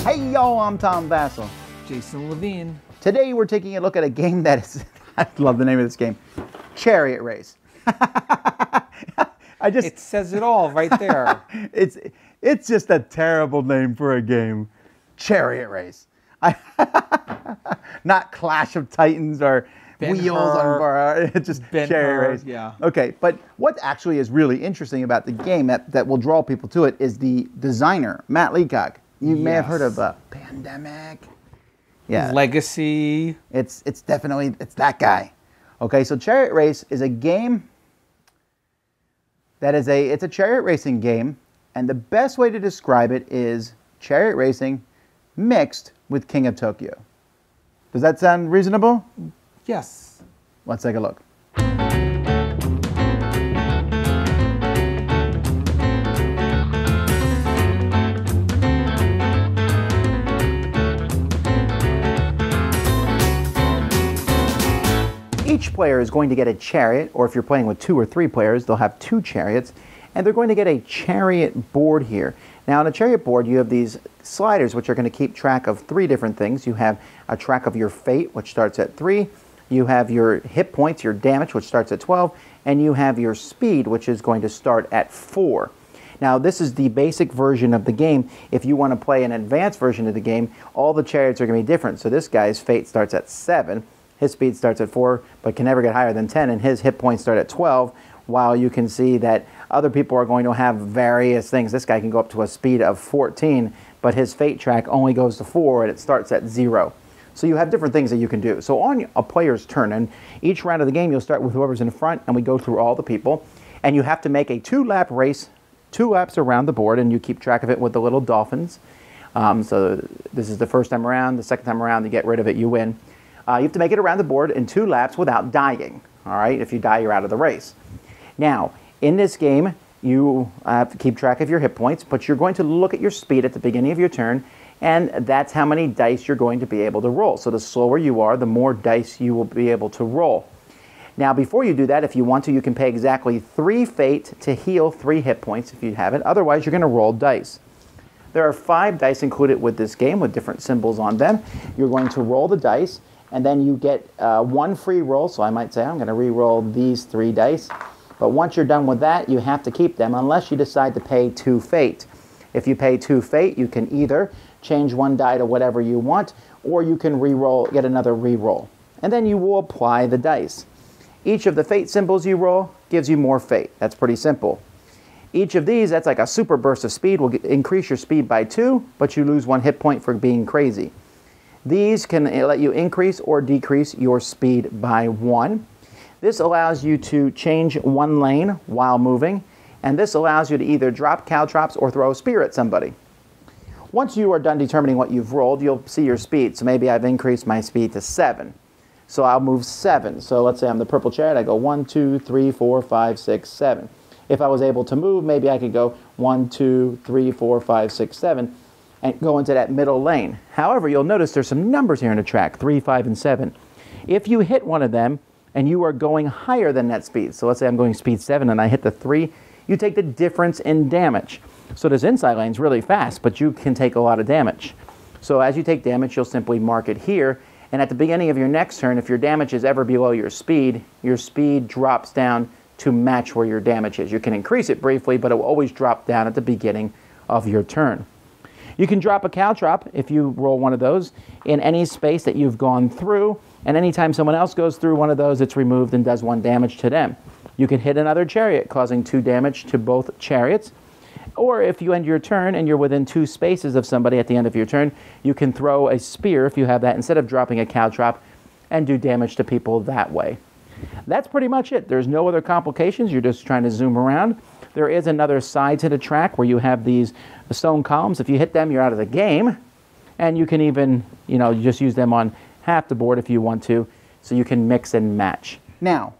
Hey yo, I'm Tom Vassell. Jason Levine. Today we're taking a look at a game that is, I love the name of this game, Chariot Race. It says it all right there. It's just a terrible name for a game. Chariot Race. Not Clash of Titans or Wheels on Bar. It's just Chariot Race. Yeah. Okay, but what actually is really interesting about the game that will draw people to it is the designer, Matt Leacock. You may have heard of Pandemic. Yeah. Legacy. It's definitely that guy. Okay, so Chariot Race is a game that is it's a chariot racing game, and the best way to describe it is chariot racing mixed with King of Tokyo. Does that sound reasonable? Yes. Let's take a look. Each player is going to get a chariot, or if you're playing with 2 or 3 players, they'll have 2 chariots, and they're going to get a chariot board here. Now on a chariot board, you have these sliders which are going to keep track of 3 different things. You have a track of your fate, which starts at 3. You have your hit points, your damage, which starts at 12, and you have your speed, which is going to start at 4. Now this is the basic version of the game. If you want to play an advanced version of the game, all the chariots are going to be different. So this guy's fate starts at 7. His speed starts at 4, but can never get higher than 10, and his hit points start at 12, while you can see that other people are going to have various things. This guy can go up to a speed of 14, but his fate track only goes to 4, and it starts at 0. So you have different things that you can do. So on a player's turn, and each round of the game, you'll start with whoever's in front, and we go through all the people, and you have to make a 2-lap race, 2 laps around the board, and you keep track of it with the little dolphins. So this is the first time around. The second time around, you get rid of it, you win. You have to make it around the board in 2 laps without dying. All right, if you die, you're out of the race. Now, in this game, you have to keep track of your hit points, but you're going to look at your speed at the beginning of your turn, and that's how many dice you're going to be able to roll. So the slower you are, the more dice you will be able to roll. Now, before you do that, if you want to, you can pay exactly 3 fate to heal 3 hit points if you have it. Otherwise, you're going to roll dice. There are 5 dice included with this game with different symbols on them. You're going to roll the dice, and then you get 1 free roll. So I might say I'm going to re-roll these 3 dice. But once you're done with that, you have to keep them unless you decide to pay 2 fate. If you pay 2 fate, you can either change 1 die to whatever you want, or you can re-roll, get another re-roll. And then you will apply the dice. Each of the fate symbols you roll gives you more fate. That's pretty simple. Each of these, that's like a super burst of speed, will increase your speed by 2, but you lose 1 hit point for being crazy. These can let you increase or decrease your speed by 1. This allows you to change 1 lane while moving, and this allows you to either drop caltrops or throw a spear at somebody. Once you are done determining what you've rolled, you'll see your speed. So maybe I've increased my speed to 7. So I'll move 7. So let's say I'm the purple chariot. I go 1, 2, 3, 4, 5, 6, 7. If I was able to move, maybe I could go 1, 2, 3, 4, 5, 6, 7. And go into that middle lane. However, you'll notice there's some numbers here in the track, 3, 5, and 7. If you hit one of them and you are going higher than that speed, so let's say I'm going speed 7 and I hit the 3, you take the difference in damage. So this inside lane's really fast, but you can take a lot of damage. So as you take damage, you'll simply mark it here, and at the beginning of your next turn, if your damage is ever below your speed drops down to match where your damage is. You can increase it briefly, but it will always drop down at the beginning of your turn. You can drop a caltrop if you roll one of those in any space that you've gone through, and anytime someone else goes through one of those, it's removed and does 1 damage to them. You can hit another chariot, causing 2 damage to both chariots. Or if you end your turn and you're within 2 spaces of somebody at the end of your turn, you can throw a spear if you have that instead of dropping a caltrop and do damage to people that way. That's pretty much it. There's no other complications. You're just trying to zoom around. There is another side to the track where you have these stone columns. If you hit them, you're out of the game. And you can even, just use them on half the board if you want to, so you can mix and match. Now,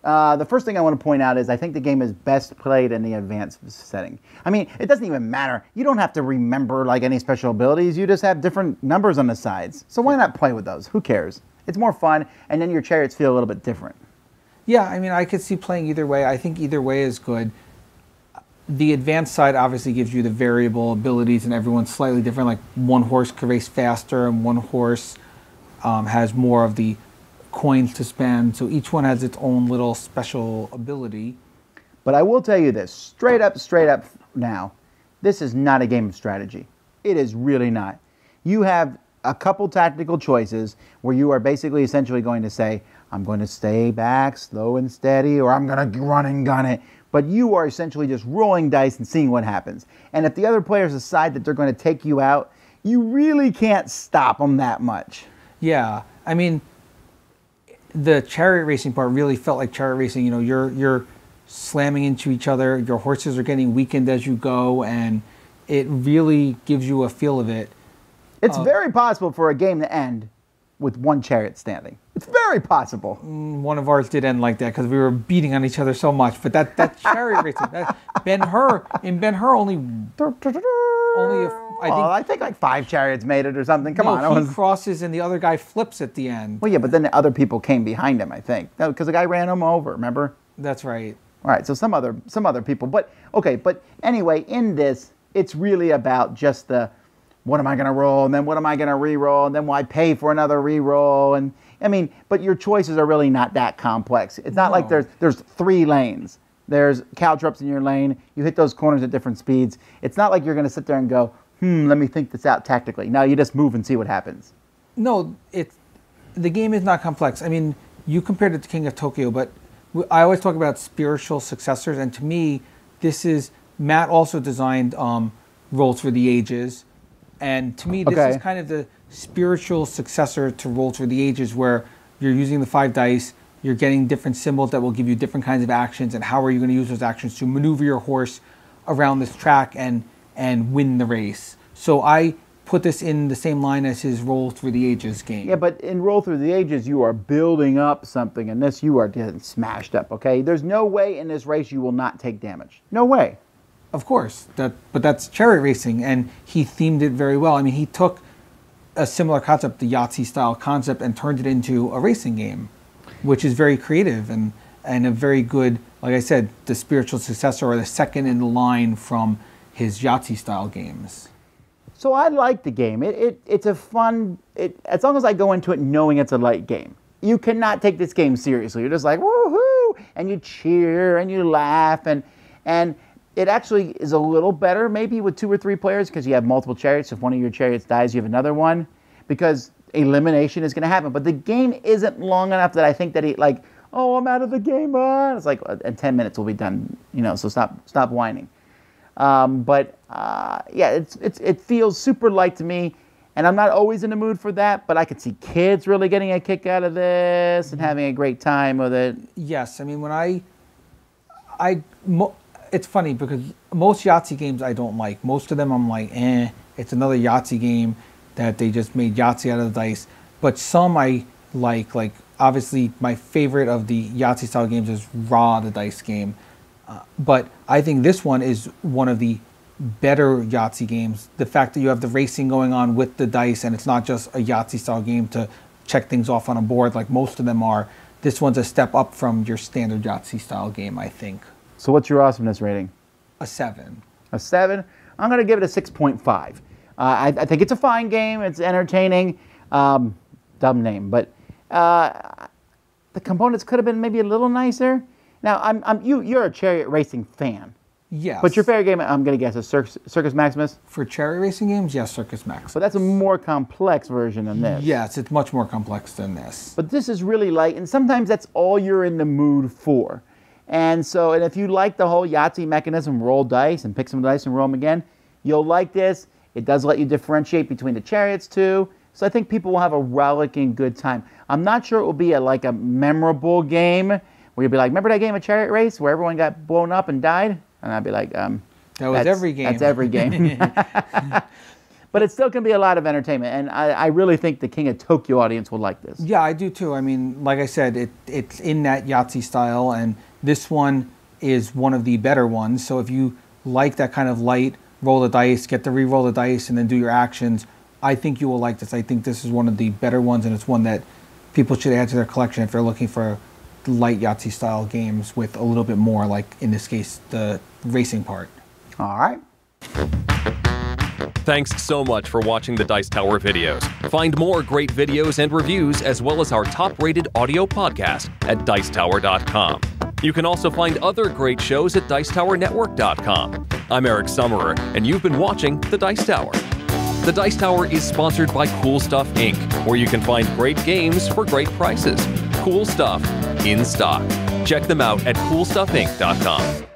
the first thing I want to point out is I think the game is best played in the advanced setting. I mean, it doesn't even matter. You don't have to remember like any special abilities. You just have different numbers on the sides. So why not play with those? Who cares? It's more fun, and then your chariots feel a little bit different. Yeah, I mean, I could see playing either way. I think either way is good. The advanced side obviously gives you the variable abilities, and everyone's slightly different. Like one horse can race faster, and one horse has more of the coins to spend. So each one has its own little special ability. But I will tell you this, straight up now, this is not a game of strategy. It is really not. You have a couple tactical choices where you are basically essentially going to say, I'm going to stay back, slow and steady, or I'm going to run and gun it. But you are essentially just rolling dice and seeing what happens. And if the other players decide that they're going to take you out, you really can't stop them that much. Yeah, I mean, the chariot racing part really felt like chariot racing. You know, you're slamming into each other. Your horses are getting weakened as you go, and it really gives you a feel of it. It's very possible for a game to end with one chariot standing. It's very possible. One of ours did end like that because we were beating on each other so much. But that chariot racing, Ben-Hur only I think like 5 chariots made it or something. Come on. He crosses and the other guy flips at the end. Well, yeah, but then the other people came behind him, I think. Because the guy ran him over, remember? That's right. All right, so some other people. But, okay, but anyway, in this, it's really about just the, what am I going to roll, and then what am I going to re-roll, and then why pay for another re-roll, and I mean, but your choices are really not that complex. It's not like there's 3 lanes. There's caltrops in your lane. You hit those corners at different speeds. It's not like you're going to sit there and go, let me think this out tactically. No, you just move and see what happens. No, the game is not complex. I mean, you compared it to King of Tokyo, but I always talk about spiritual successors, and to me, Matt also designed Rolls for the Ages, and to me, this is kind of the spiritual successor to Rolls for the Ages, where you're using the 5 dice, you're getting different symbols that will give you different kinds of actions, and how are you going to use those actions to maneuver your horse around this track and win the race. So I put this in the same line as his Roll Through the Ages game. Yeah, but in Roll Through the Ages, you are building up something, and this you are getting smashed up, okay? There's no way in this race you will not take damage. No way. Of course, but that's chariot racing, and he themed it very well. I mean, he took a similar concept, the Yahtzee-style concept, and turned it into a racing game, which is very creative and a very good, like I said, the spiritual successor or the second in the line from his Yahtzee-style games. So I like the game. It's a fun, as long as I go into it knowing it's a light game. You cannot take this game seriously. You're just like, woohoo, and you cheer and you laugh, and it actually is a little better maybe with 2 or 3 players because you have multiple chariots. If one of your chariots dies, you have another one because elimination is going to happen. But the game isn't long enough that I think that I'm out of the game. It's like, in 10 minutes we'll be done, so stop whining. Yeah, it feels super light to me, and I'm not always in the mood for that, but I could see kids really getting a kick out of this and having a great time with it. Yes, I mean, when it's funny because most Yahtzee games I don't like. Most of them I'm like, it's another Yahtzee game that they just made Yahtzee out of the dice. But some I like obviously my favorite of the Yahtzee style games is Ra, the dice game. But I think this one is one of the better Yahtzee games. The fact that you have the racing going on with the dice and it's not just a Yahtzee style game to check things off on a board like most of them are. This one's a step up from your standard Yahtzee style game, I think. So what's your awesomeness rating? A 7. A 7? I'm going to give it a 6.5. I think it's a fine game. It's entertaining. Dumb name, but the components could have been maybe a little nicer. Now, you're a chariot racing fan. Yes. But your favorite game, I'm going to guess, is Circus Maximus? For chariot racing games, yes, Circus Maximus. But that's a more complex version than this. Yes, it's much more complex than this. But this is really light, and sometimes that's all you're in the mood for. And if you like the whole Yahtzee mechanism, roll dice and pick some dice and roll them again, you'll like this. It does let you differentiate between the chariots too. So I think people will have a rollicking good time. I'm not sure it will be a memorable game where you'll be like, remember that game of Chariot Race where everyone got blown up and died? And I'd be like, that was every game. That's every game. But it still can be a lot of entertainment, and I really think the King of Tokyo audience will like this. Yeah, I do too. I mean, like I said, it's in that Yahtzee style, and this one is one of the better ones. So if you like that kind of light, roll the dice, get to re-roll the dice, and then do your actions, I think you will like this. I think this is one of the better ones, and it's one that people should add to their collection if they're looking for light Yahtzee style games with a little bit more, like in this case, the racing part. All right. Thanks so much for watching the Dice Tower videos. Find more great videos and reviews, as well as our top-rated audio podcast at Dicetower.com. You can also find other great shows at Dicetowernetwork.com. I'm Eric Summerer, and you've been watching The Dice Tower. The Dice Tower is sponsored by Cool Stuff Inc., where you can find great games for great prices. Cool stuff in stock. Check them out at CoolStuffInc.com.